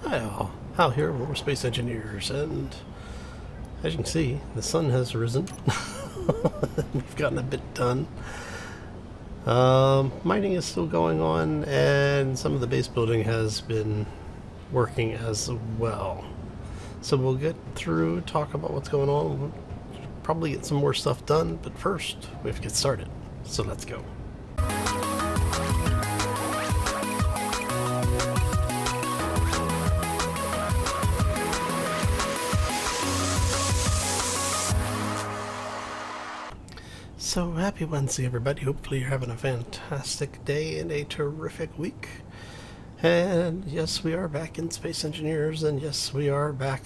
Hi all, Hal here, we're space engineers, and as you can see, the sun has risen. We've gotten a bit done. Mining is still going on, and some of the base building has been working as well. So we'll get through, talk about what's going on, we'll probably get some more stuff done, but first, we have to get started. So let's go. So happy Wednesday, everybody. Hopefully you're having a fantastic day and a terrific week. And yes, we are back in Space Engineers, and yes, we are back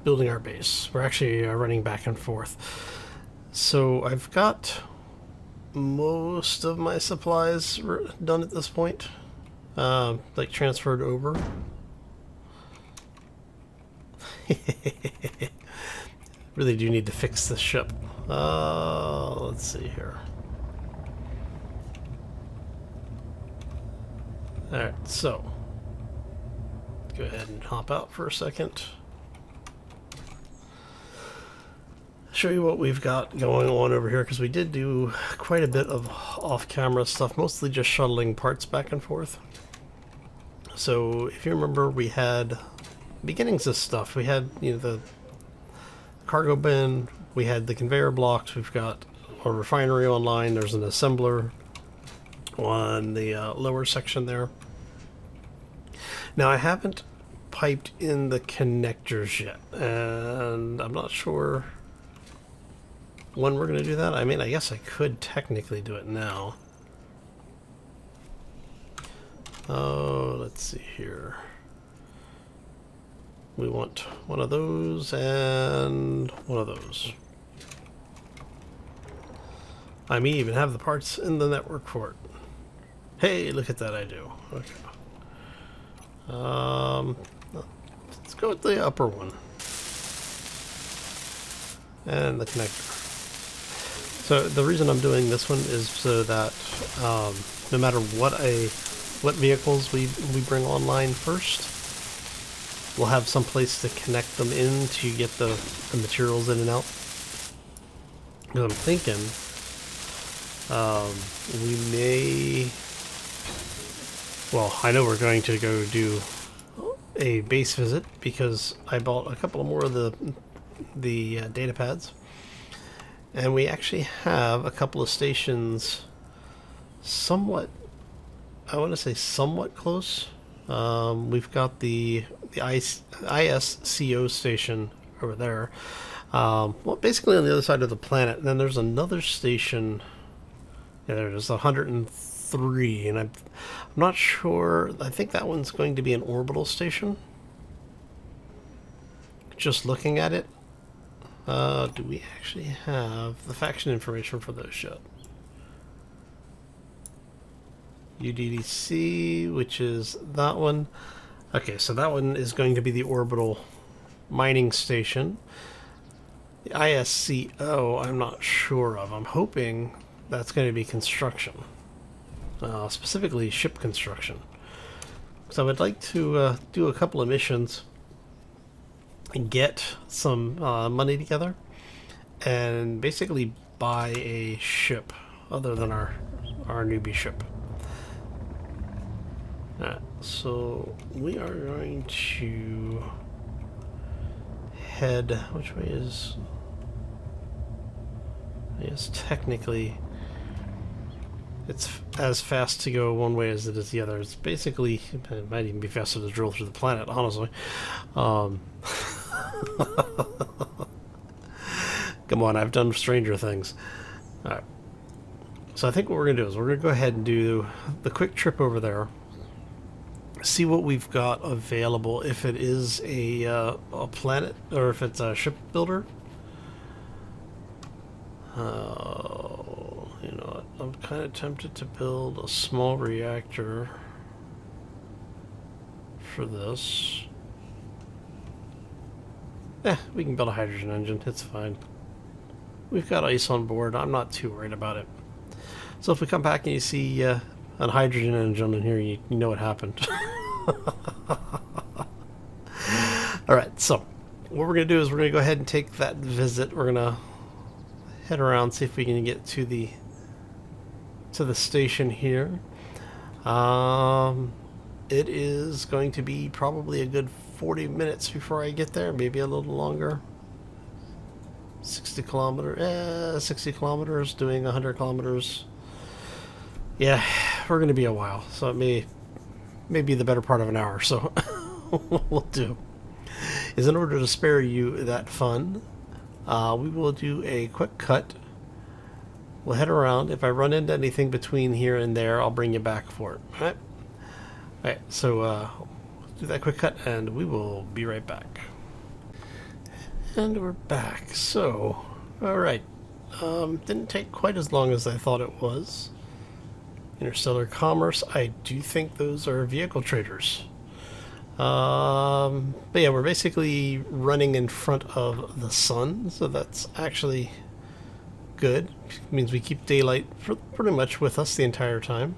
building our base. We're actually running back and forth. So I've got most of my supplies done at this point, like transferred over. Really do need to fix this ship. Let's see here. Alright, so go ahead and hop out for a second. Show you what we've got going on over here, because we did do quite a bit of off-camera stuff, mostly just shuttling parts back and forth. So if you remember, we had beginnings of stuff. We had, the cargo bin, we had the conveyor blocks, we've got a refinery online, there's an assembler on the lower section there. Now I haven't piped in the connectors yet, and I'm not sure when we're going to do that. I mean, I guess I could technically do it now. Oh, let's see here. We want one of those and one of those. I may even have the parts in the network for it. Hey, look at that, I do. Okay. Let's go with the upper one. And the connector. So the reason I'm doing this one is so that no matter what vehicles we bring online first, we'll have some place to connect them in to get the materials in and out. Because I'm thinking we may... Well, I know we're going to go do a base visit because I bought a couple more of the data pads. And we actually have a couple of stations somewhat, I want to say somewhat close. We've got the ISCO station over there. Well, basically on the other side of the planet. And then there's another station. Yeah, there's 103, and I'm not sure. I think that one's going to be an orbital station. Just looking at it. Do we actually have the faction information for those yet? UDDC, which is that one. Okay, so that one is going to be the orbital mining station. The ISCO, I'm not sure of. I'm hoping that's going to be construction. Specifically ship construction. So I would like to do a couple of missions and get some money together and basically buy a ship other than our newbie ship. Alright, so we are going to head, which way is, I guess technically it's as fast to go one way as it is the other. It's basically, it might even be faster to drill through the planet, honestly. Come on, I've done stranger things. Alright. So I think what we're going to do is we're going to go ahead and do the quick trip over there. See what we've got available, if it is a planet, or if it's a shipbuilder. You know what, I'm kind of tempted to build a small reactor for this. We can build a hydrogen engine, it's fine. We've got ice on board, I'm not too worried about it. So if we come back and you see an hydrogen engine in here, you know what happened. Alright, so what we're going to do is we're going to go ahead and take that visit. We're going to head around, see if we can get to the station here. It is going to be probably a good 40 minutes before I get there, maybe a little longer. 60 kilometers, doing 100 kilometers. Yeah, we're going to be a while, so it may be the better part of an hour. So what we'll do is, in order to spare you that fun, we will do a quick cut. We'll head around. If I run into anything between here and there, I'll bring you back for it. All right? All right, so do that quick cut, and we will be right back. And we're back. So, all right. Didn't take quite as long as I thought it was. Interstellar Commerce. I do think those are vehicle traders. But yeah, we're basically running in front of the sun, so that's actually good. It means we keep daylight pretty much with us the entire time.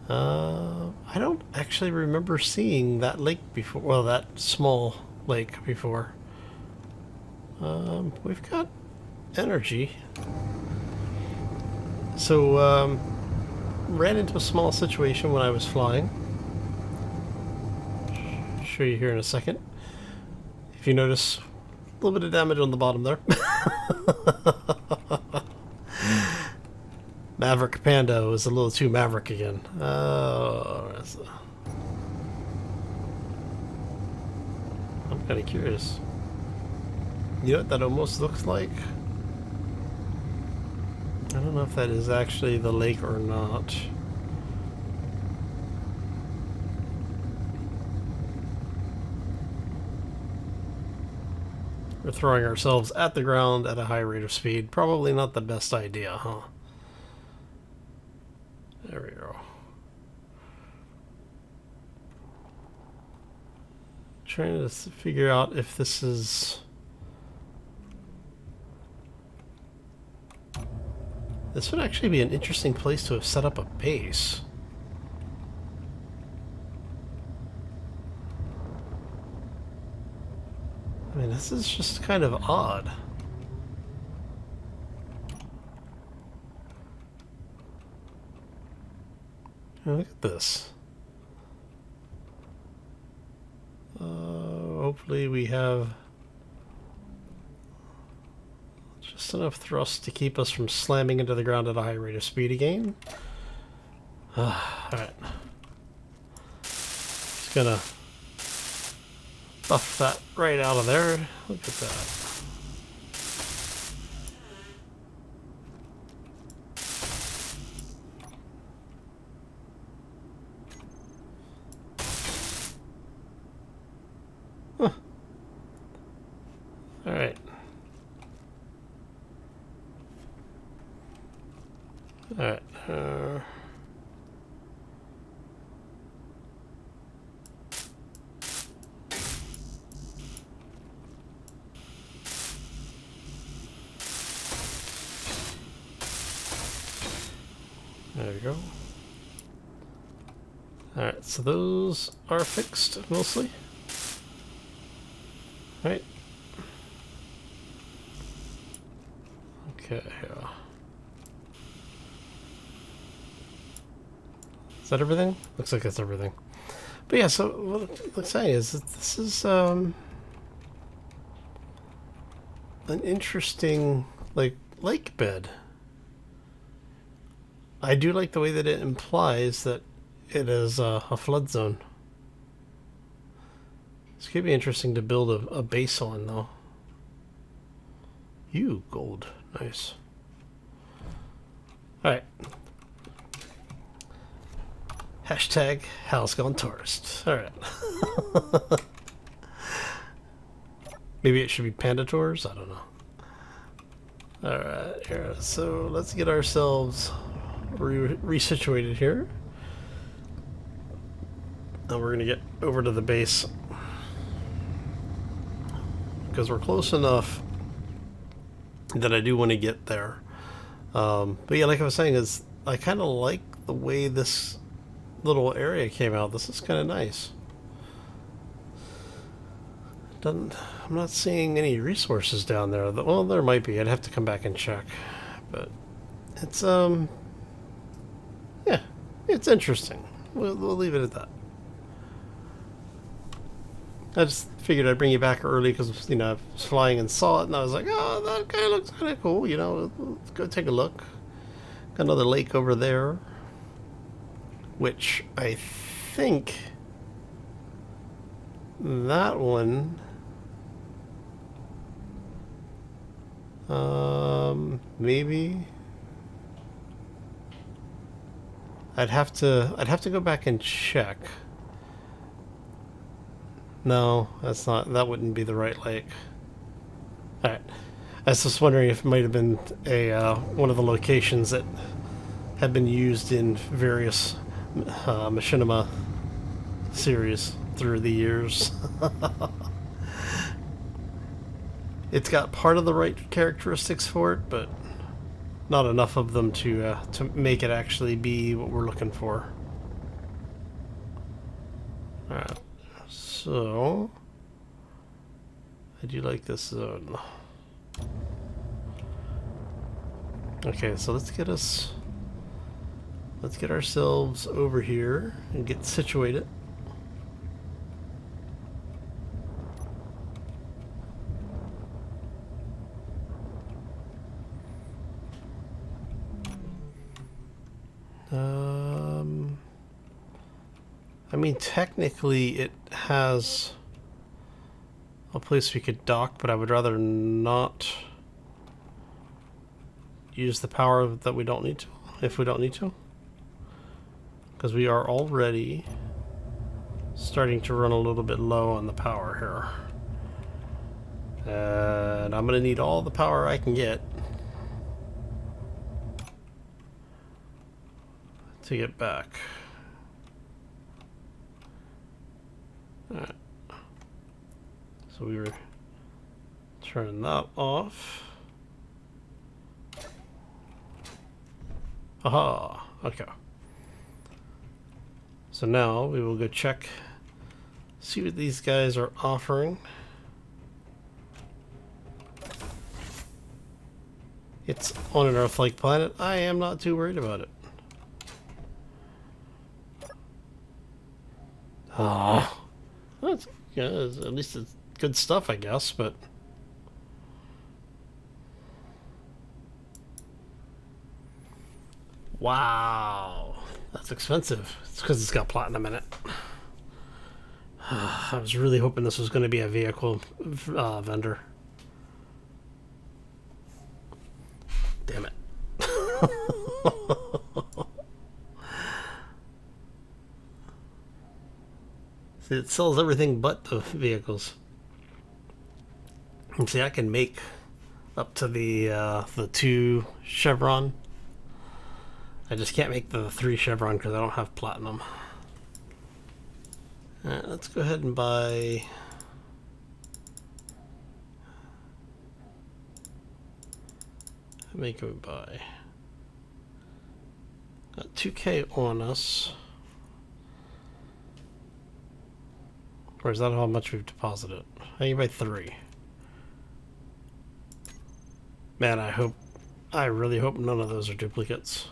I don't actually remember seeing that lake before. Well, that small lake before. We've got energy. So, ran into a small situation when I was flying. I'll show you here in a second. If you notice, a little bit of damage on the bottom there. Maverick Panda was a little too maverick again. Oh, I'm kind of curious. You know what that almost looks like? I don't know if that is actually the lake or not. We're throwing ourselves at the ground at a high rate of speed. Probably not the best idea, huh? There we go. Trying to figure out if this is... This would actually be an interesting place to have set up a base. I mean, this is just kind of odd. Look at this. Hopefully we have just enough thrust to keep us from slamming into the ground at a high rate of speed again. Alright. Just gonna buff that right out of there. Look at that. Huh. Alright. Alright. There we go. Alright, so those are fixed mostly. Right. Okay. Is that everything? Looks like that's everything. But yeah, so what I'm saying is that this is an interesting lake bed. I do like the way that it implies that it is a flood zone. This could be interesting to build a base on, though. Gold. Nice. Alright. Hashtag Hal's Gone Tourist. Alright. Maybe it should be Panda Tours? I don't know. Alright, here. So let's get ourselves resituated here. And we're going to get over to the base. Because we're close enough that I do want to get there. But yeah, like I was saying, is I kind of like the way this little area came out. This is kind of nice. I'm not seeing any resources down there. Well, there might be. I'd have to come back and check. But it's, yeah, it's interesting. We'll leave it at that. I just figured I'd bring you back early because, you know, I was flying and saw it, and I was like, oh, that kind of looks kind of cool, you know, let's go take a look. Got another lake over there, which I think that one, maybe I'd have to go back and check. No, that's not. That wouldn't be the right lake. All right. I was just wondering if it might have been a one of the locations that had been used in various machinima series through the years. It's got part of the right characteristics for it, but not enough of them to make it actually be what we're looking for. All right. So, I do like this zone. Okay, so let's get ourselves over here and get situated. I mean, technically it has a place we could dock, but I would rather not use the power that we don't need to, if we don't need to. Because we are already starting to run a little bit low on the power here. And I'm going to need all the power I can get to get back. Alright. So we were turning that off. Aha! Okay. So now we will go check, see what these guys are offering. It's on an Earth-like planet. I am not too worried about it. Ah. That's, yeah, at least it's good stuff, I guess, but... Wow. That's expensive. It's because it's got platinum in it. I was really hoping this was going to be a vehicle vendor. Damn it. See, it sells everything but the vehicles. And see, I can make up to the 2 chevron. I just can't make the 3 chevron because I don't have platinum. Alright, let's go ahead and buy... How many can we buy? Got 2K on us. Or is that how much we've deposited? I can buy 3. Man, I really hope none of those are duplicates.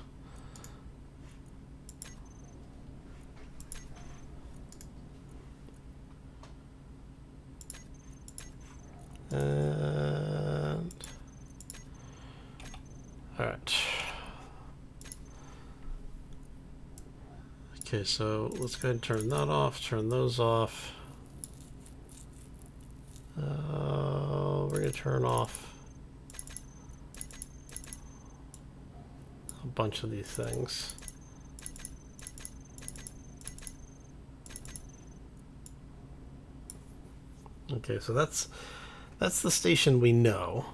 And all right. Okay, so let's go ahead and turn that off, turn those off. We're going to turn off a bunch of these things. Okay, so that's the station we know.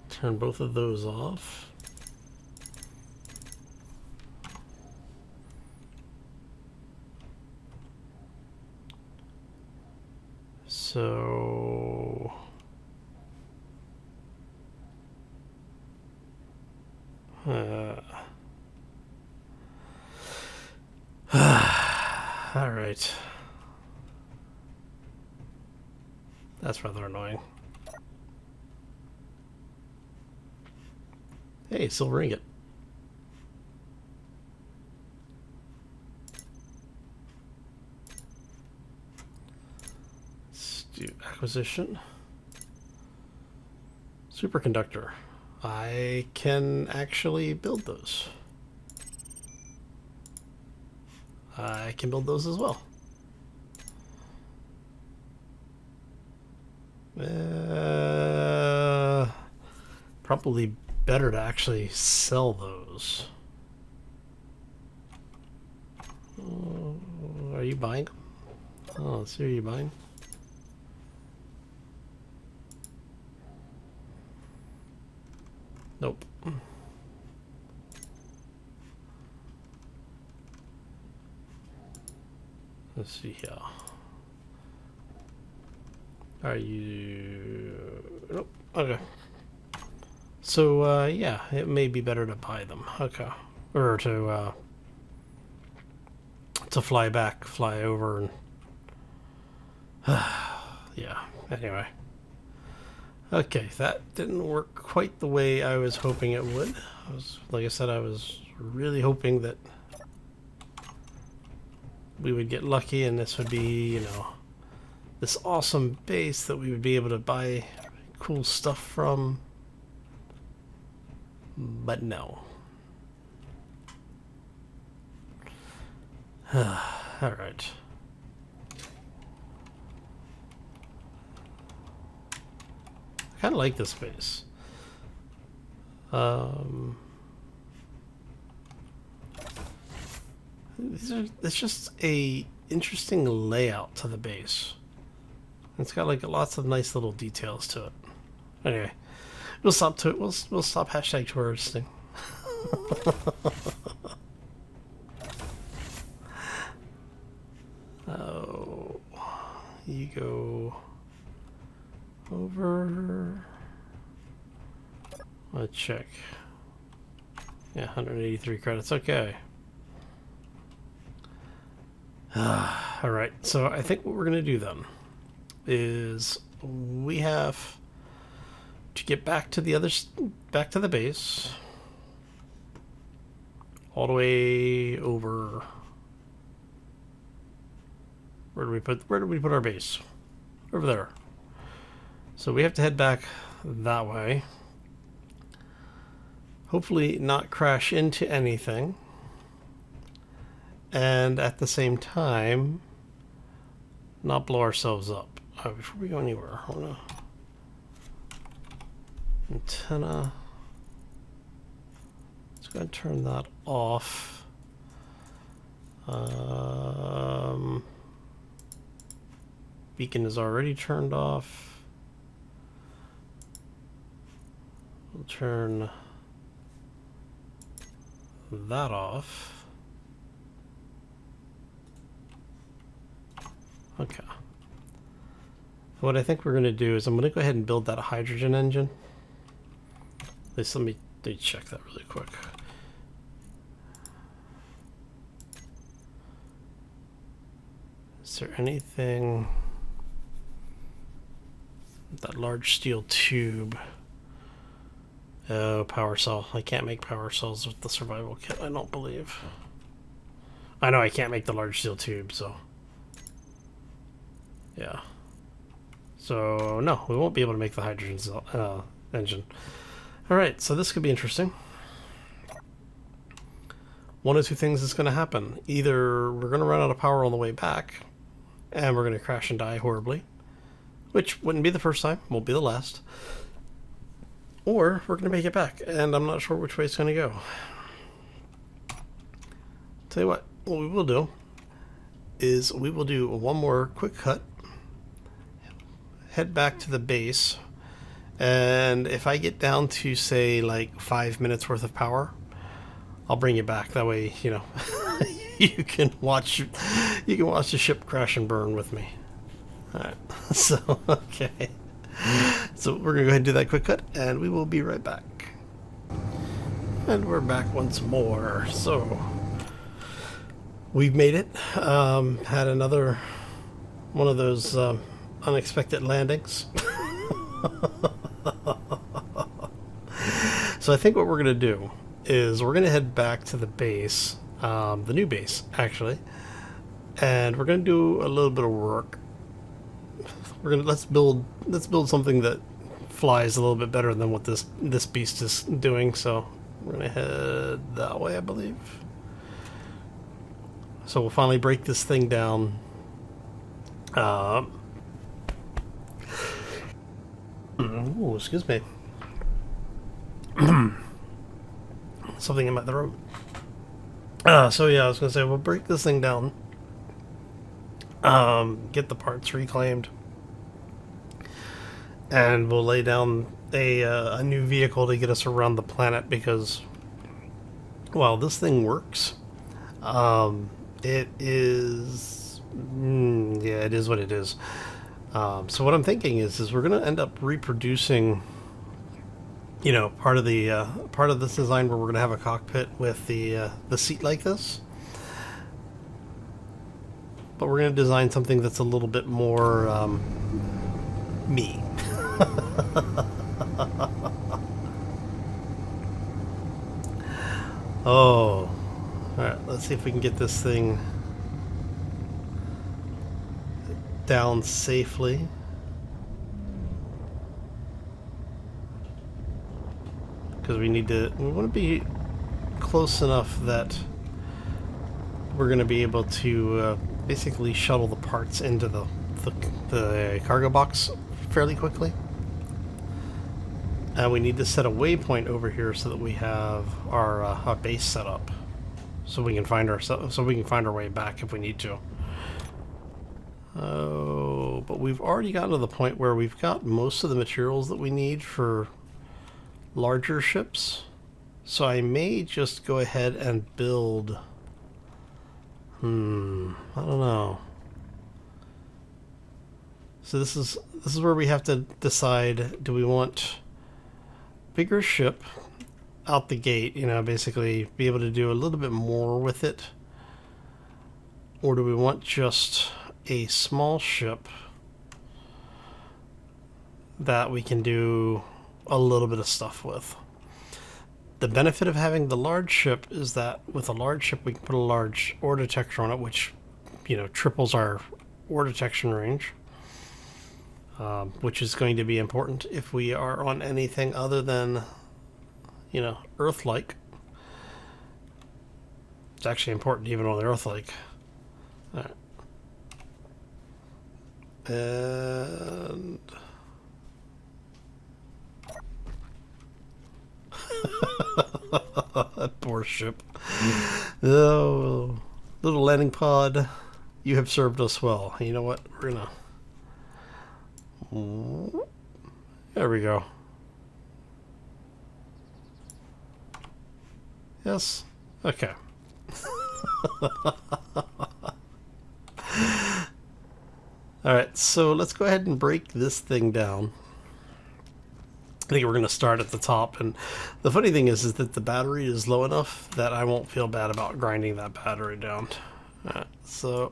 Turn both of those off. So all right. That's rather annoying. Hey, silver ingot. Let's do acquisition. Superconductor. I can actually build those. I can build those as well. Probably better to actually sell those. Are you buying them? Oh, let's see, are you buying? Nope. Let's see here. Are you... Nope. Okay. So, yeah, it may be better to buy them. Okay. Or to fly back, fly over, and... yeah, anyway. Okay, that didn't work quite the way I was hoping it would. Like I said, I was really hoping that we would get lucky and this would be, you know, this awesome base that we would be able to buy cool stuff from. But no. Alright. I kind of like this base. It's just a interesting layout to the base. It's got like lots of nice little details to it. Anyway, we'll stop to it. We'll stop hashtag touristing. Oh, you go over. Let's check. Yeah, 183 credits. Okay. Alright, so I think what we're going to do then is we have to get back to back to the base, all the way over. Where did we put our base? Over there. So we have to head back that way. Hopefully not crash into anything. And at the same time, not blow ourselves up. Before we go anywhere, I wanna... Antenna. Let's go ahead and turn that off. Beacon is already turned off. We'll turn that off. Okay. What I think we're going to do is I'm going to go ahead and build that hydrogen engine. At least let me check that really quick. Is there anything... That large steel tube. Oh, power cell. I can't make power cells with the survival kit, I don't believe. I know I can't make the large steel tube, so... Yeah. So, no, we won't be able to make the hydrogen cell, engine. Alright, so this could be interesting. One of two things is going to happen. Either we're going to run out of power on the way back, and we're going to crash and die horribly. Which wouldn't be the first time, won't be the last. Or we're going to make it back, and I'm not sure which way it's going to go. Tell you what we will do is we will do one more quick cut, head back to the base, and if I get down to, say, like 5 minutes worth of power, I'll bring you back. That way, you know, you can watch the ship crash and burn with me. Alright, so, okay. So we're going to go ahead and do that quick cut, and we will be right back. And we're back once more. So, we've made it. Had another one of those unexpected landings. So I think what we're going to do is we're going to head back to the base, the new base, actually. And we're going to do a little bit of work. Let's build something that flies a little bit better than what this beast is doing. So we're going to head that way, I believe. So we'll finally break this thing down. Oh, excuse me. Something in my throat. So yeah, I was gonna say we'll break this thing down. Get the parts reclaimed, and we'll lay down a new vehicle to get us around the planet, because while this thing works, it is yeah, it is what it is. So what I'm thinking is we're gonna end up reproducing, you know, part of this design where we're gonna have a cockpit with the seat like this. But we're going to design something that's a little bit more me. Oh. Alright, let's see if we can get this thing down safely. Because we want to be close enough that we're going to be able to basically shuttle the parts into the cargo box fairly quickly. And we need to set a waypoint over here so that we have our base set up, so we can find our way back if we need to. Oh, but we've already gotten to the point where we've got most of the materials that we need for larger ships. So I may just go ahead and build. I don't know. So this is where we have to decide, do we want bigger ship out the gate, you know, basically be able to do a little bit more with it, or do we want just a small ship that we can do a little bit of stuff with? The benefit of having the large ship is that with a large ship we can put a large ore detector on it, which, you know, triples our ore detection range, which is going to be important if we are on anything other than, you know, Earth-like. It's actually important even on the Earth-like. All right. And that poor ship. Oh, little landing pod, you have served us well. You know what? We're gonna. There we go. Yes. Okay. All right. So let's go ahead and break this thing down. I think we're going to start at the top, and the funny thing is that the battery is low enough that I won't feel bad about grinding that battery down. Alright, so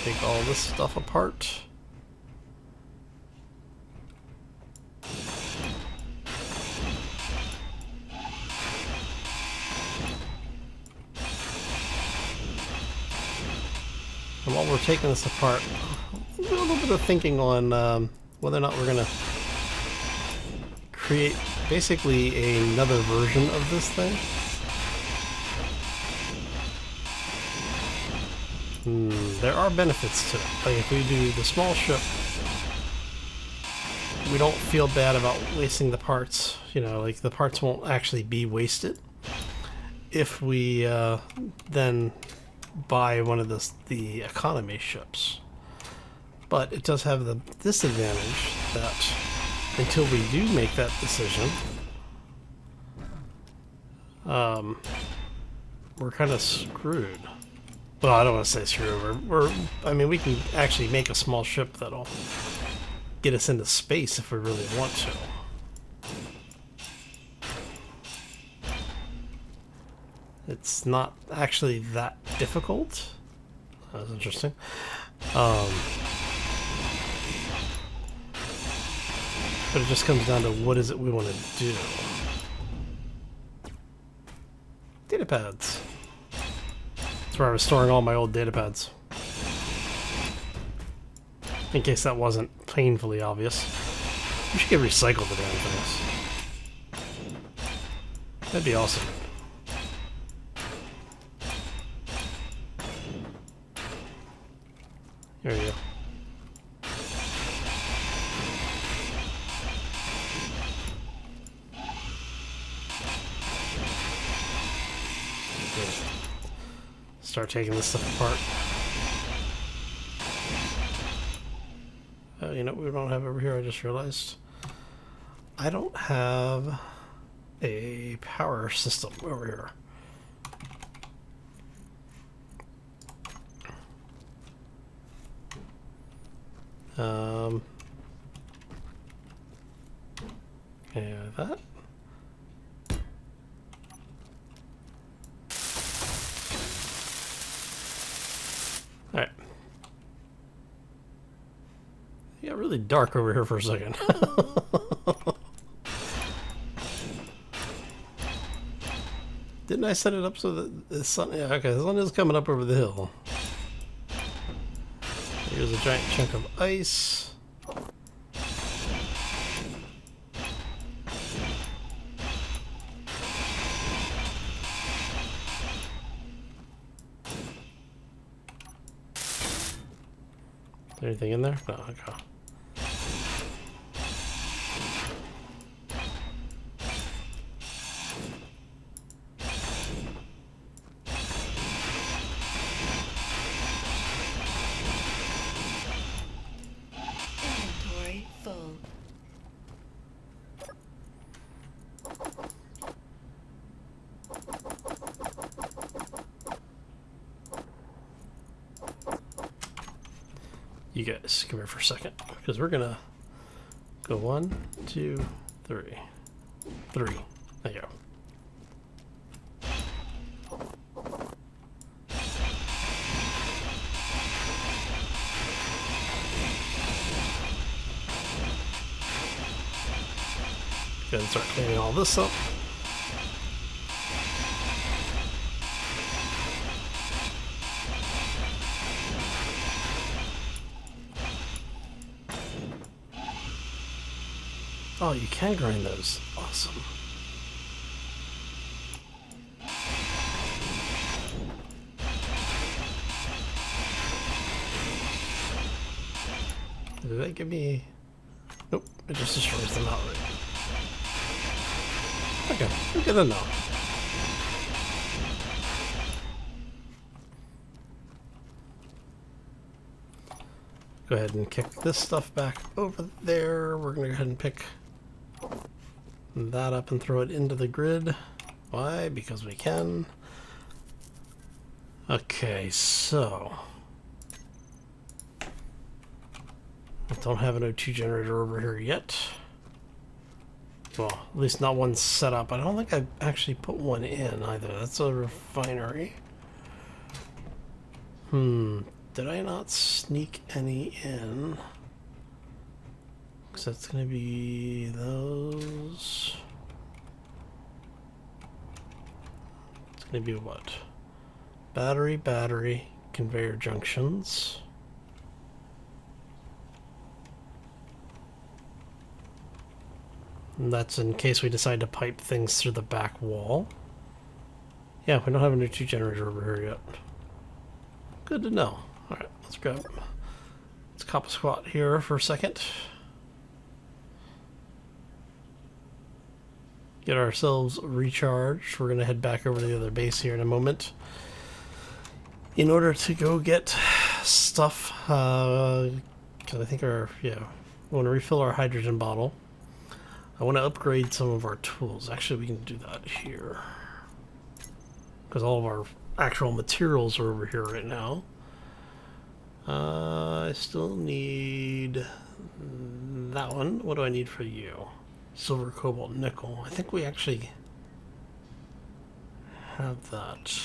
take all this stuff apart. And while we're taking this apart, a little bit of thinking on whether or not we're going to create basically another version of this thing. There are benefits to it. Like if we do the small ship, we don't feel bad about wasting the parts. You know, like the parts won't actually be wasted if we then buy one of the economy ships. But it does have the disadvantage that until we do make that decision, we're kind of screwed. Well, I don't want to say screwed. I mean, we can actually make a small ship that'll get us into space if we really want to. It's not actually that difficult. That's interesting. But it just comes down to what is it we want to do. Data pads. That's where I was storing all my old data pads. In case that wasn't painfully obvious. We should get recycled the damn things. That'd be awesome. There you go. Start taking this stuff apart. You know what we don't have over here, I just realized? I don't have a power system over here. Yeah, that. Alright. It got really dark over here for a second. Didn't I set it up so that the sun... Yeah, okay, the sun is coming up over the hill. Here's a giant chunk of ice. Is there anything in there? No, okay. Inventory full. You guys, come here for a second, because we're gonna go 1, 2, 3. 3. There you go. Go ahead and start cleaning all this up. Oh, you can grind those. Awesome. Did that give me... Nope, it just destroys them outright. Okay, okay then now. Go ahead and kick this stuff back over there. We're gonna go ahead and pick that up and throw it into the grid. Why? Because we can. Okay, so I don't have an O2 generator over here yet. Well, at least not one set up. I don't think I actually put one in either. That's a refinery. Did I not sneak any in? Because that's going to be those. It's going to be what? Battery, conveyor junctions. And that's in case we decide to pipe things through the back wall. Yeah, we don't have a O2 generator over here yet. Good to know. Alright, let's cop a squat here for a second. Get ourselves recharged. We're going to head back over to the other base here in a moment. In order to go get stuff, because I think we want to refill our hydrogen bottle. I want to upgrade some of our tools. Actually, we can do that here. Because all of our actual materials are over here right now. I still need that one. What do I need for you? Silver, cobalt, nickel. I think we actually have that.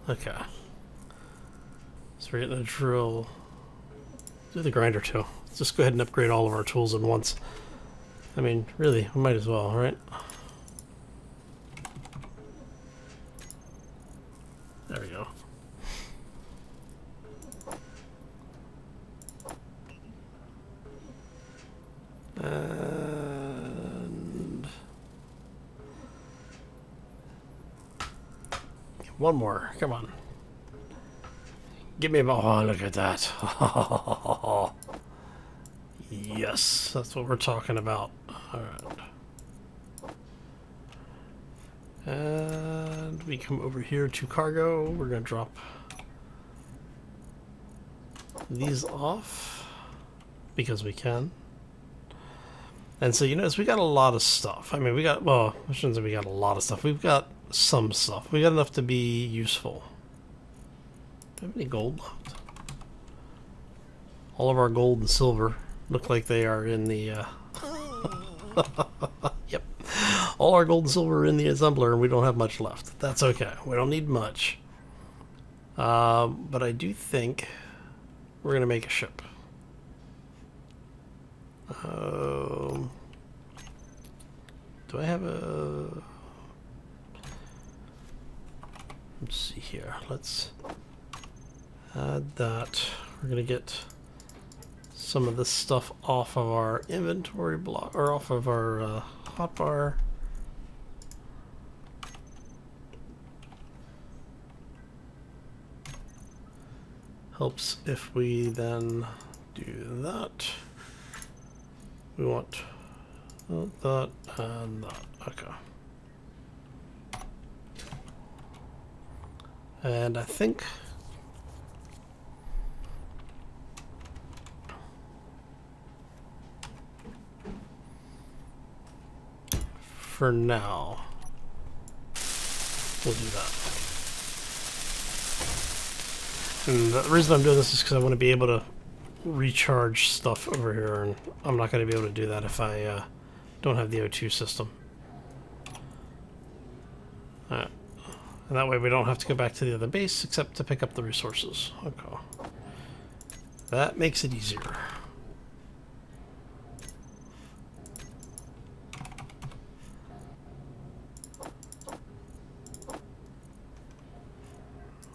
Okay. So we're getting a drill. Do the grinder too. Let's just go ahead and upgrade all of our tools at once. I mean, really, we might as well, right? There we go. And one more. Come on. Give me a... Oh, look at that. Yes, that's what we're talking about. Alright. And we come over here to cargo. We're going to drop these off because we can. And so you notice we got a lot of stuff. I mean, we got, well, I shouldn't say we got a lot of stuff. We've got some stuff. We got enough to be useful. Do we have any gold left? All of our gold and silver look like they are in the, yep. All our gold and silver are in the assembler, and we don't have much left. That's okay. We don't need much. But I do think we're going to make a ship. Do I have a... Let's see here. Let's add that. We're going to get some of this stuff off of our inventory block, or off of our hotbar. Helps if we then do that. We want that and that. Okay. And I think for now we'll do that. And the reason I'm doing this is because I want to be able to recharge stuff over here, and I'm not going to be able to do that if I don't have the O2 system. Alright. And that way we don't have to go back to the other base except to pick up the resources. Okay. That makes it easier.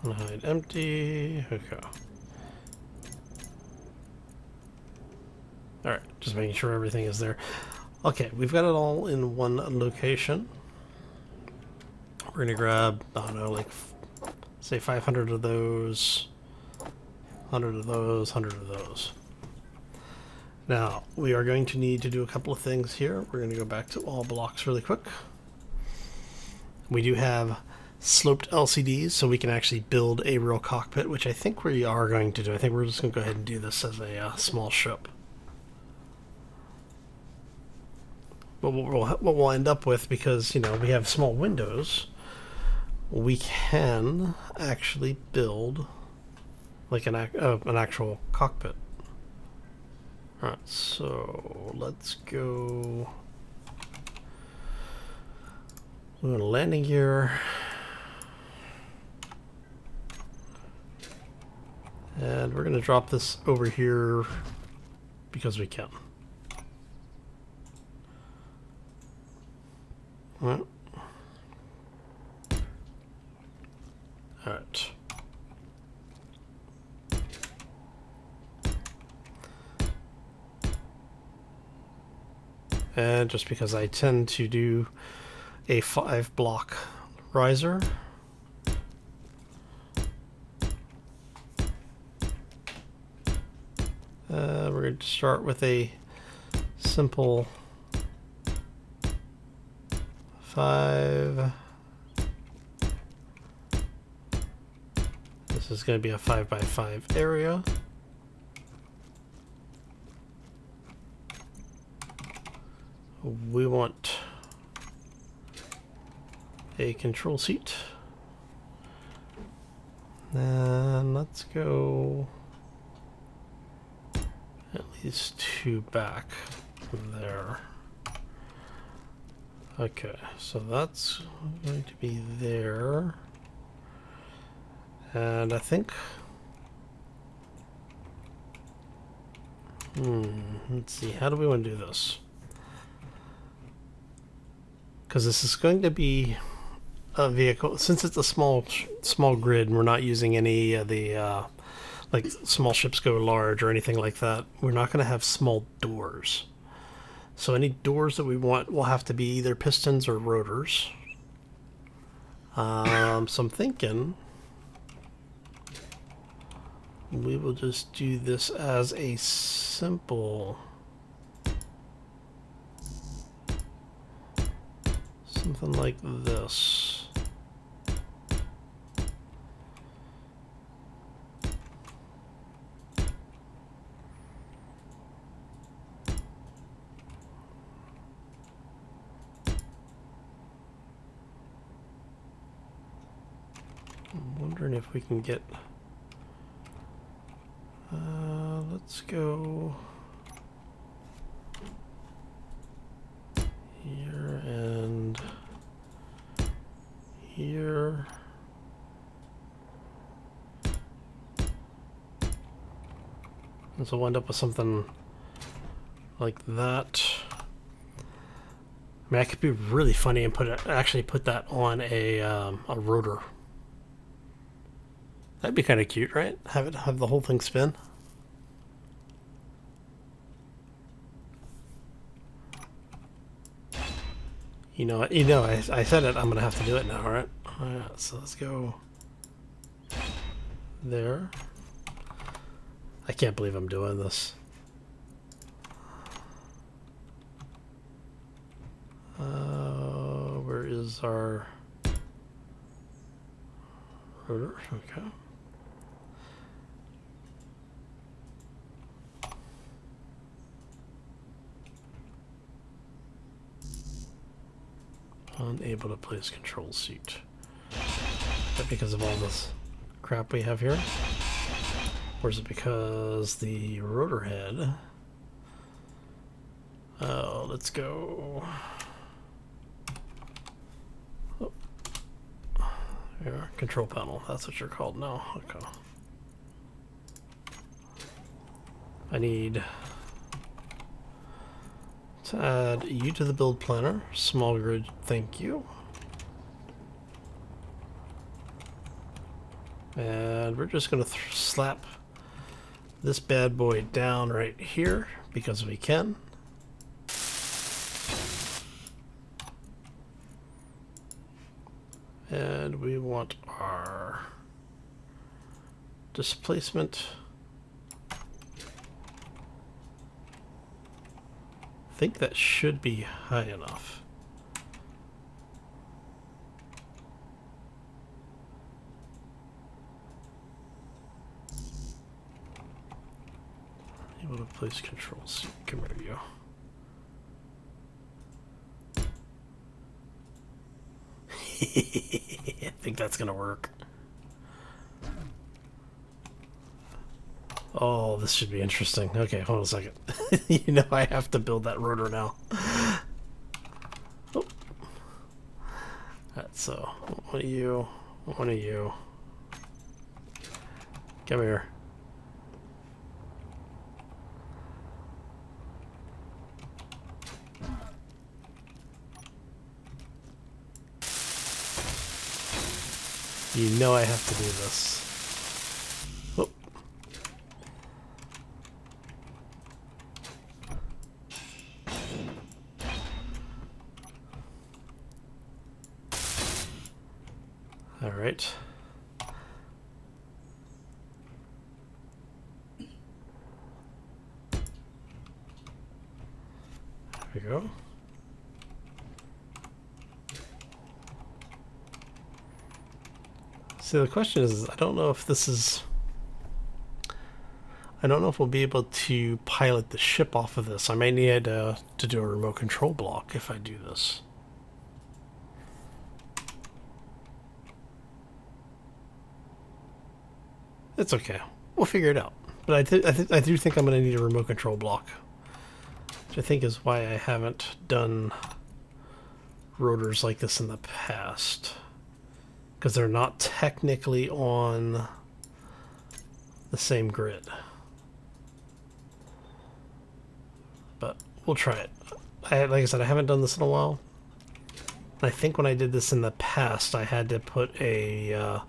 Hide empty. Okay. Alright, just making sure everything is there. Okay, we've got it all in one location. We're going to grab, I don't know, like, say 500 of those, 100 of those, 100 of those. Now, we are going to need to do a couple of things here. We're going to go back to all blocks really quick. We do have sloped LCDs, so we can actually build a real cockpit, which I think we are going to do. I think we're just going to go ahead and do this as a small ship. But what we'll end up with, because, you know, we have small windows, we can actually build like an actual cockpit. Alright, so let's go. We're going to landing gear. And we're going to drop this over here because we can. Alright. Alright. And just because I tend to do a 5-block riser, we're going to start with a simple 5. This is going to be a 5x5 area. We want a control seat. And let's go at least 2 back from there. Okay, so that's going to be there. And I think... let's see, how do we want to do this? Because this is going to be a vehicle, since it's a small grid and we're not using any of the like small ships go large or anything like that, we're not going to have small doors. So any doors that we want will have to be either pistons or rotors. So I'm thinking we will just do this as a simple... something like this. I'm wondering if we can get... let's go here and here. And so we'll end up with something like that. I mean, I could be really funny and actually put that on a rotor. That'd be kind of cute, right? Have the whole thing spin. I said it. I'm gonna have to do it now, right? All right. So let's go there. I can't believe I'm doing this. Where is our rotor? Okay. Unable to place control seat. Is that because of all this crap we have here? Or is it because the rotor head? Oh, let's go. Oh. Here, control panel. That's what you're called now. Okay. I need to add you to the build planner. Small grid, thank you. And we're just going to slap this bad boy down right here because we can. And we want our displacement. I think that should be high enough. Able to place control seat. Come here, you. I think that's gonna work. Oh, this should be interesting. Okay, hold on a second. You know I have to build that rotor now. Oh. Alright, so one of you. Come here. You know I have to do this. Oh. All right. There we go. So the question is, I don't know if we'll be able to pilot the ship off of this. I may need to do a remote control block if I do this. It's okay. We'll figure it out. But I do think I'm going to need a remote control block. Which I think is why I haven't done rotors like this in the past. Because they're not technically on the same grid. But we'll try it. Like I said, I haven't done this in a while. I think when I did this in the past, I had to put a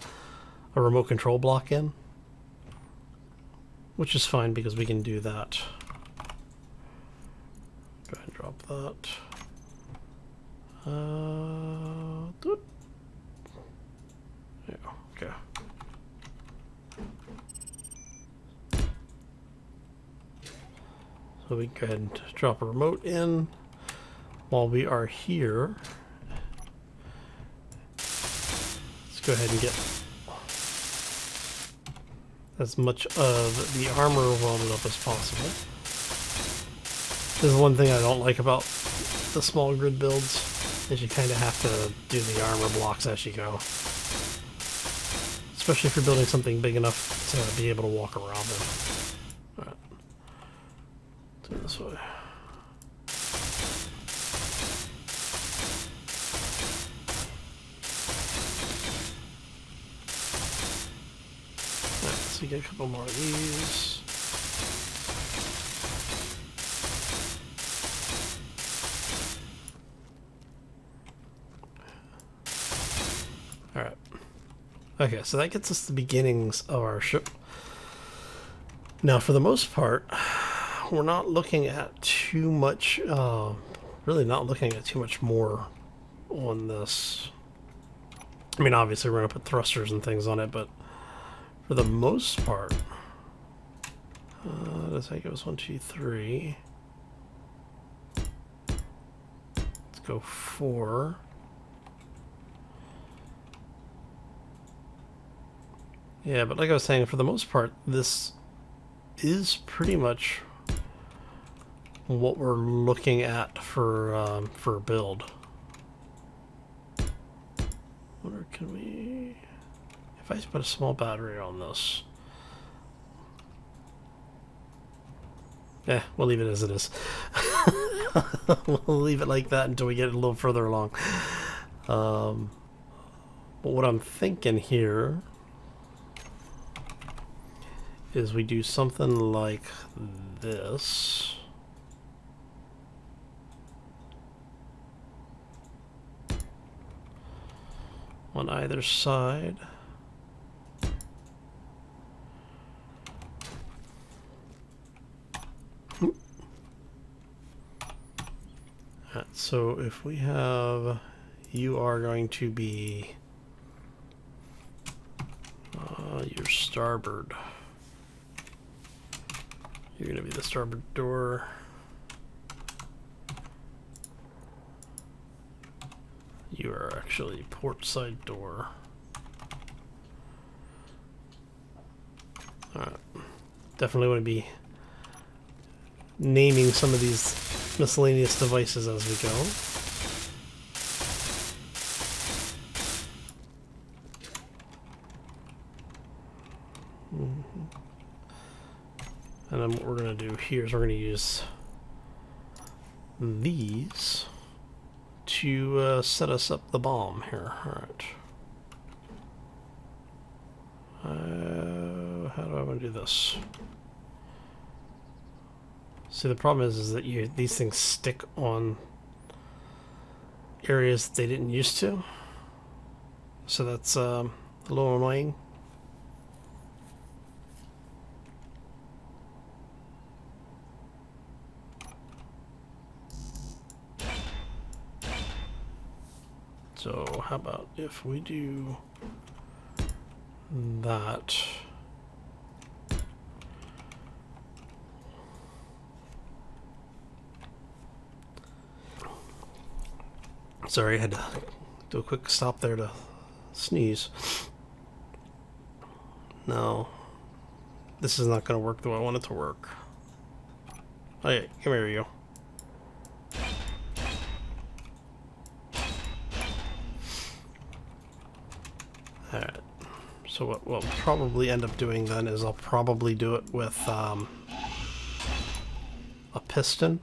remote control block in. Which is fine because we can do that. Go ahead and drop that. Yeah, okay. So we can go ahead and drop a remote in while we are here. Let's go ahead and get as much of the armor welded up as possible. This is one thing I don't like about the small grid builds, is you kind of have to do the armor blocks as you go. Especially if you're building something big enough to be able to walk around in. Alright. Do it this way. Alright, so you get a couple more of these. Alright. Okay, so that gets us the beginnings of our ship. Now, for the most part, we're not looking at too much, really not looking at too much more on this. I mean, obviously we're going to put thrusters and things on it, but for the most part, I think it was 1, 2, 3. Let's go 4. Yeah, but like I was saying, for the most part, this is pretty much what we're looking at for a build. Wonder, can we... If I put a small battery on this... Yeah, we'll leave it as it is. We'll leave it like that until we get a little further along. But what I'm thinking here is we do something like this. On either side. So if we have, you are going to be your starboard. You're going to be the starboard door. You are actually port side door. Alright. Definitely want to be naming some of these miscellaneous devices as we go. And then what we're going to do here is we're going to use these to set us up the bomb here. Alright. How do I want to do this? See, the problem is that these things stick on areas that they didn't used to. So that's a little annoying. So how about if we do that? Sorry, I had to do a quick stop there to sneeze. No, this is not going to work the way I want it to work. Okay, come here, you. Alright, So what we'll probably end up doing then is I'll probably do it with a piston.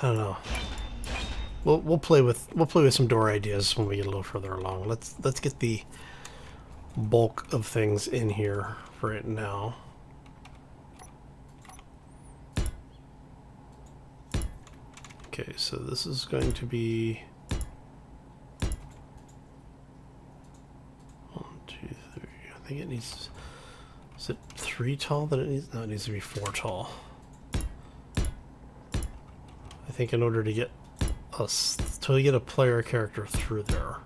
I don't know. We'll play with some door ideas when we get a little further along. Let's get the bulk of things in here for right now. Okay, so this is going to be 1, 2, 3. I think it needs. Is it 3 tall that it needs? No, it needs to be 4 tall. I think in order to get us to get a player character through there.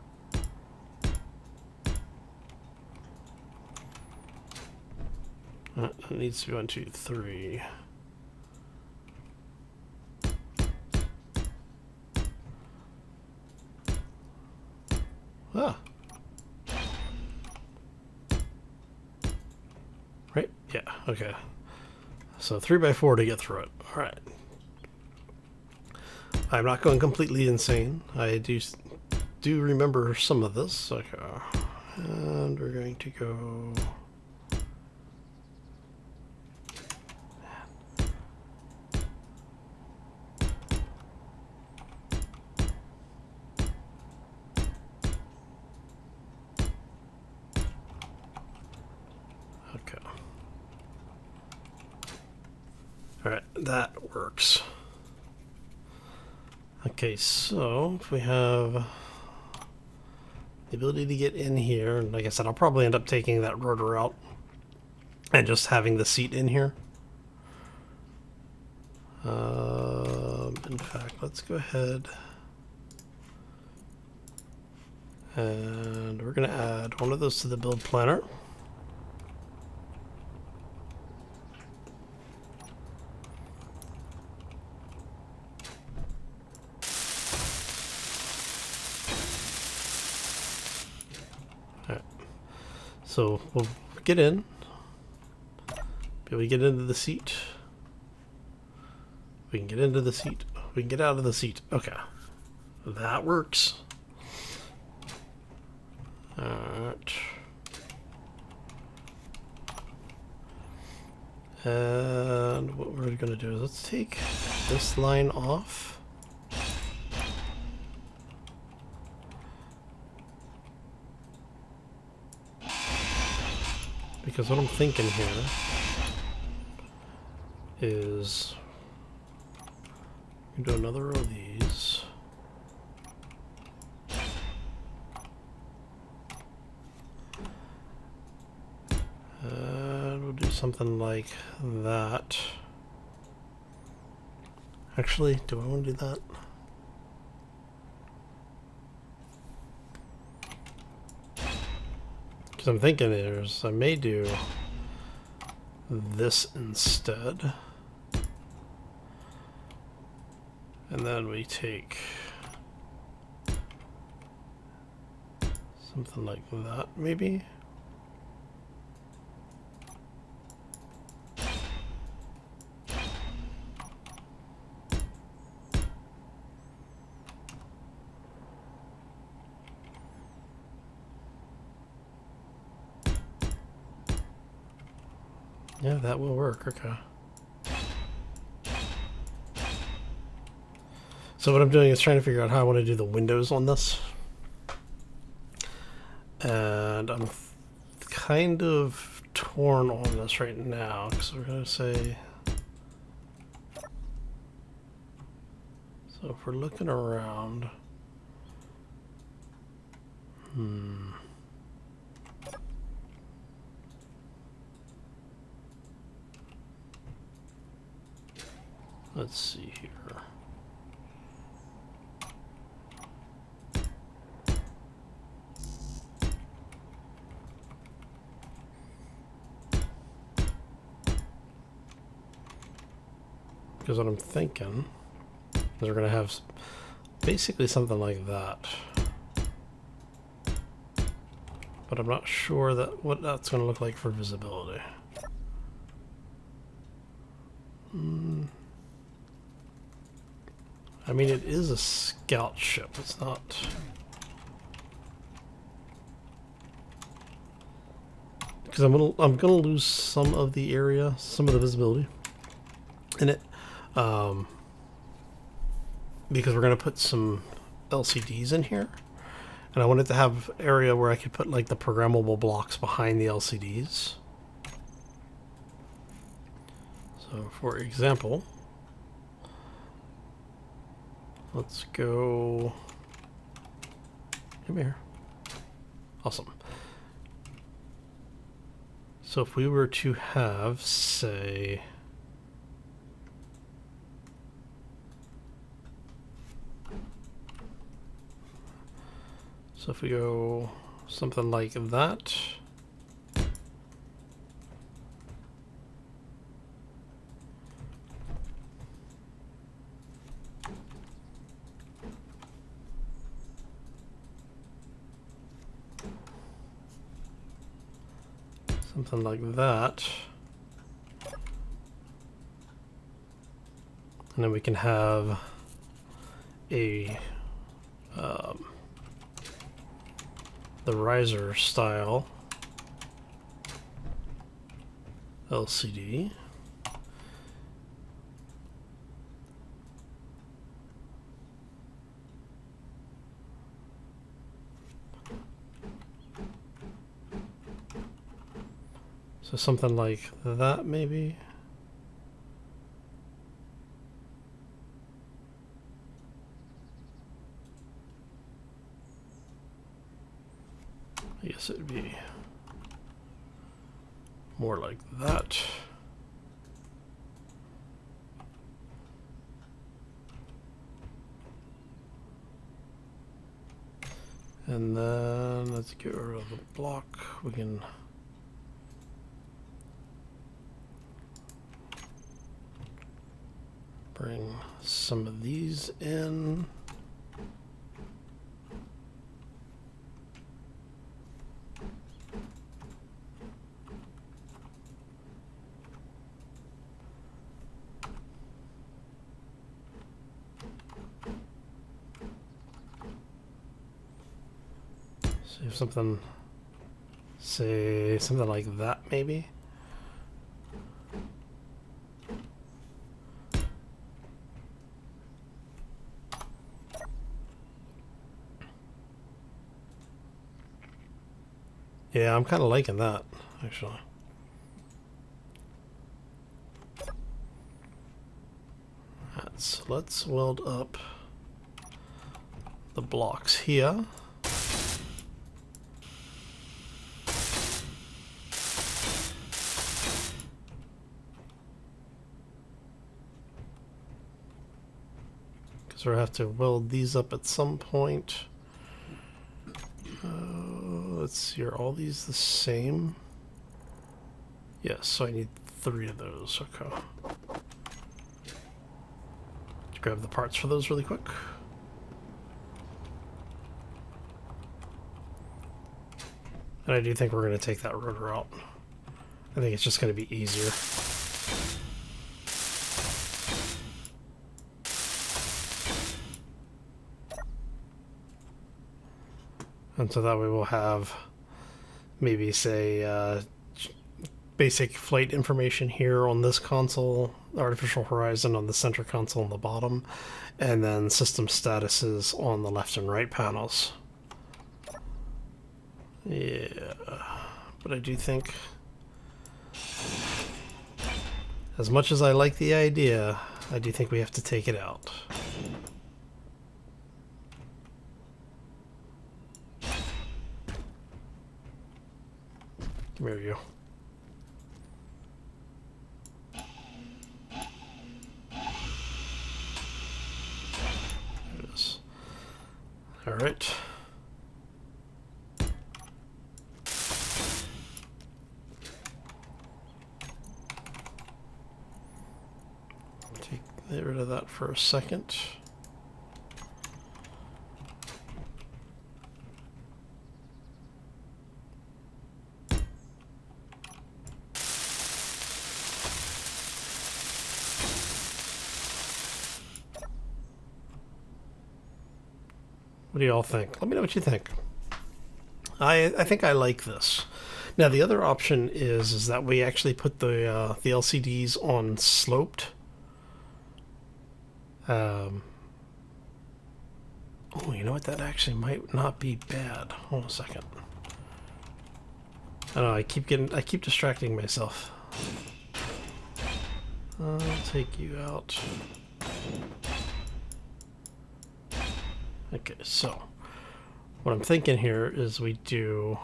It needs to be 1, 2, 3. Ah. Right? Yeah, okay. So 3x4 to get through it. Alright. I'm not going completely insane. I do remember some of this. Okay. And we're going to go... Okay. Alright, that works. Okay, so if we have the ability to get in here, and like I said, I'll probably end up taking that rotor out and just having the seat in here. In fact, let's go ahead and we're going to add one of those to the build planner. So we'll get in, be able to get into the seat. We can get into the seat. We can get out of the seat. Okay, that works. Alright. And what we're going to do is let's take this line off. Because what I'm thinking here is we can do another row of these. And we'll do something like that. Actually, do I want to do that? Because I'm thinking is I may do this instead. And then we take something like that, maybe? Yeah, that will work. Okay. So what I'm doing is trying to figure out how I want to do the windows on this. And I'm kind of torn on this right now because we're going to say... So if we're looking around... Let's see here. Because what I'm thinking is we're going to have basically something like that. But I'm not sure that what that's going to look like for visibility. I mean, it is a scout ship. It's not... because I'm gonna lose some of the area, some of the visibility in it, because we're gonna put some LCDs in here, and I wanted to have area where I could put like the programmable blocks behind the LCDs. So for example, let's go, come here. Awesome. So if we were to have, say, so if we go something like that, something like that, and then we can have a the riser style LCD. So something like that, maybe. I guess it would be more like that. And then let's get rid of the block. We can bring some of these in. So if something, say something like that, maybe. Yeah, I'm kind of liking that, actually. Right, so let's weld up the blocks here. Because we'll have to weld these up at some point. Let's see, are all these the same? Yes, so I need 3 of those. Okay. Let's grab the parts for those really quick. And I do think we're going to take that rotor out. I think it's just going to be easier. And so that way we'll have maybe, say, basic flight information here on this console, artificial horizon on the center console on the bottom, and then system statuses on the left and right panels. Yeah, but I do think, as much as I like the idea, I do think we have to take it out. There we go. There it is. All right. Get rid of that for a second. What do y'all think? Let me know what you think. I think I like this. Now the other option is that we actually put the LCDs on sloped. Oh, you know what? That actually might not be bad. Hold on a second. I know I keep distracting myself. I'll take you out. Okay, so what I'm thinking here is we do.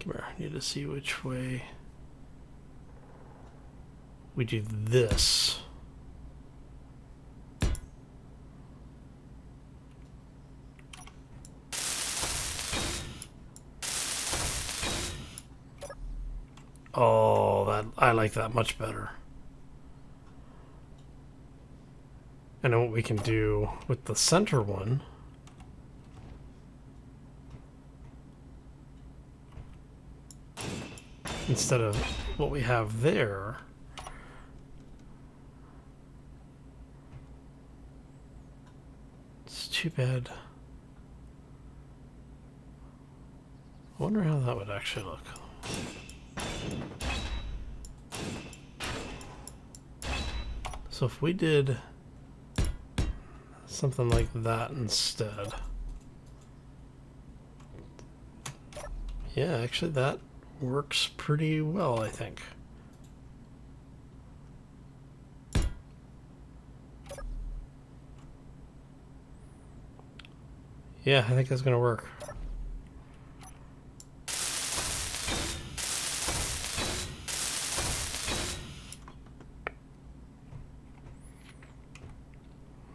Come here. I need to see which way we do this. Oh, I like that much better. And then what we can do with the center one, instead of what we have there, it's too bad. I wonder how that would actually look. So if we did something like that instead. Yeah, actually that works pretty well, I think. Yeah, I think that's gonna work.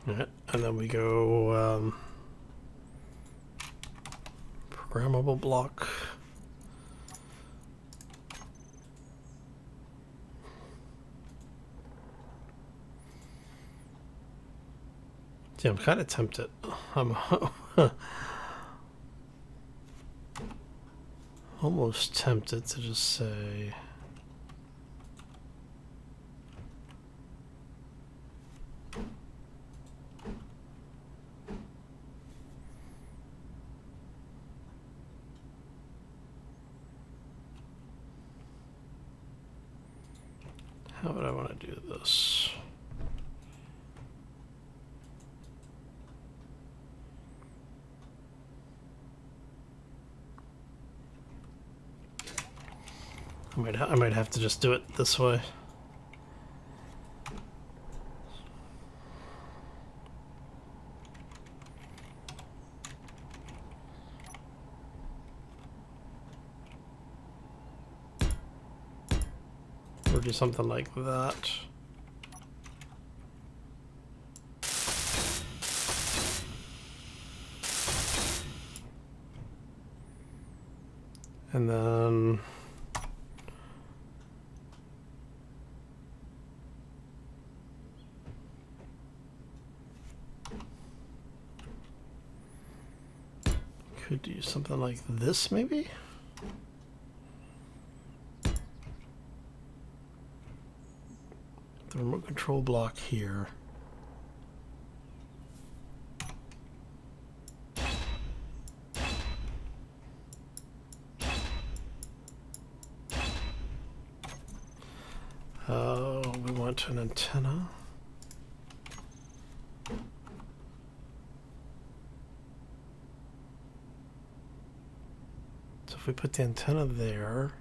Alright, and then we go programmable block. See, I'm kind of tempted. I'm almost tempted to just say how would I want to do this? I might have to just do it this way. Or do something like that. And then could do something like this, maybe? The remote control block here. We want an antenna. So if we put the antenna there,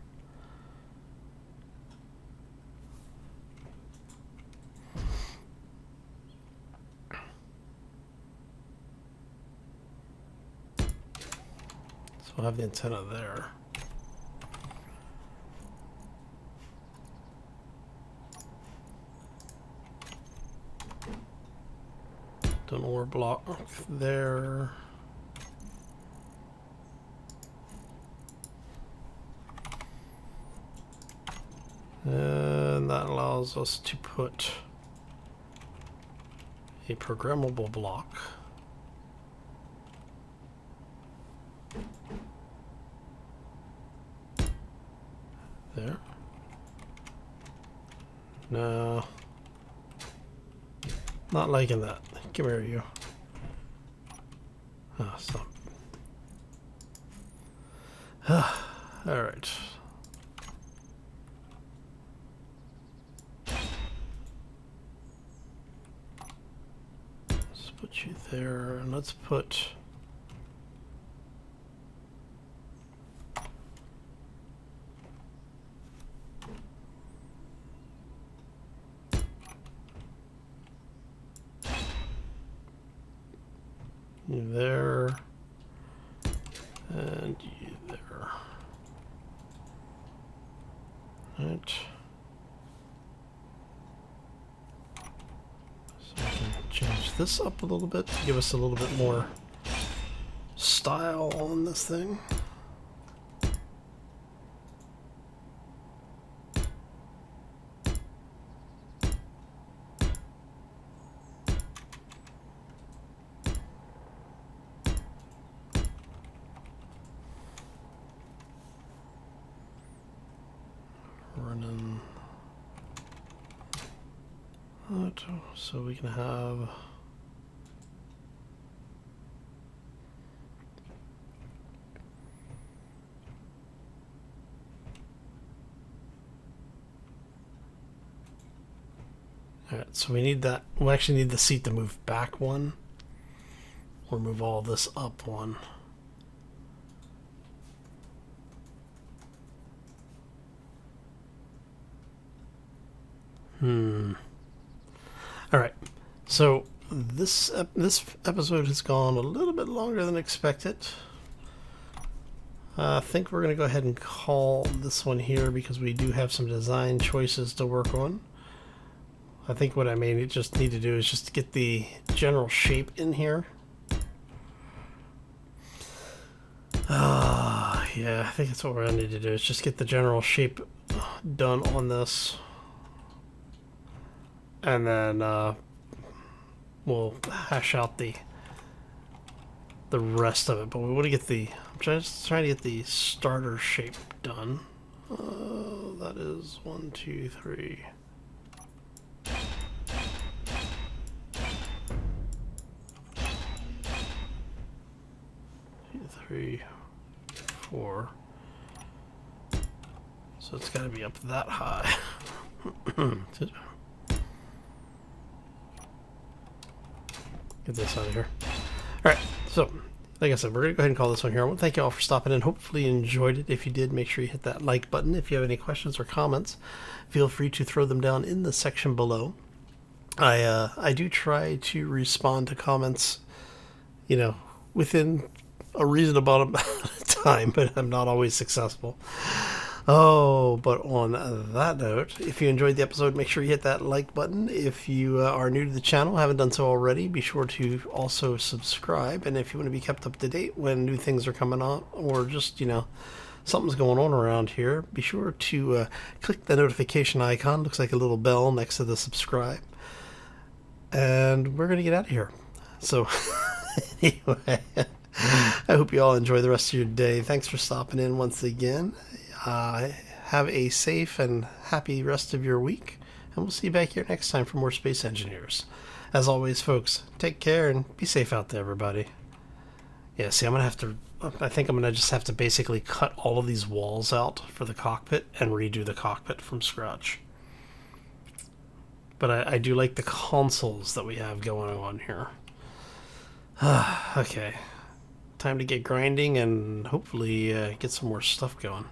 so we'll have the antenna there. An ore block there. And that allows us to put a programmable block there. No. Not liking that. Come here, you. Ah, stop. All right. Let's put you there, and let's put... you there, and you there. Right. So we can change this up a little bit to give us a little bit more style on this thing. Running that, so we can have alright, so we need that. We actually need the seat to move back one or move all this up one. All right, so this episode has gone a little bit longer than expected. I think we're going to go ahead and call this one here because we do have some design choices to work on. I think what I may just need to do is just get the general shape in here. Yeah, I think that's what we're going to need to do is just get the general shape done on this. And then we'll hash out the rest of it. But we want to get the... I'm just trying to get the starter shape done. That is 1, 2, 3. 2, 3, 4. So it's got to be up that high. Get this out of here. Alright, so like I said, we're going to go ahead and call this one here. I want to thank you all for stopping in. Hopefully you enjoyed it. If you did, make sure you hit that like button. If you have any questions or comments, feel free to throw them down in the section below. I do try to respond to comments, you know, within a reasonable amount of time, but I'm not always successful. Oh, but on that note, if you enjoyed the episode, make sure you hit that like button. If you are new to the channel, haven't done so already, be sure to also subscribe. And if you want to be kept up to date when new things are coming on, or just, you know, something's going on around here, be sure to click the notification icon. Looks like a little bell next to the subscribe. And we're going to get out of here. So, anyway, I hope you all enjoy the rest of your day. Thanks for stopping in once again. Have a safe and happy rest of your week, and we'll see you back here next time for more Space Engineers. As always, folks, take care and be safe out there, everybody. Yeah, see, I think I'm gonna just have to basically cut all of these walls out for the cockpit and redo the cockpit from scratch. But I do like the consoles that we have going on here. Okay, time to get grinding and hopefully get some more stuff going.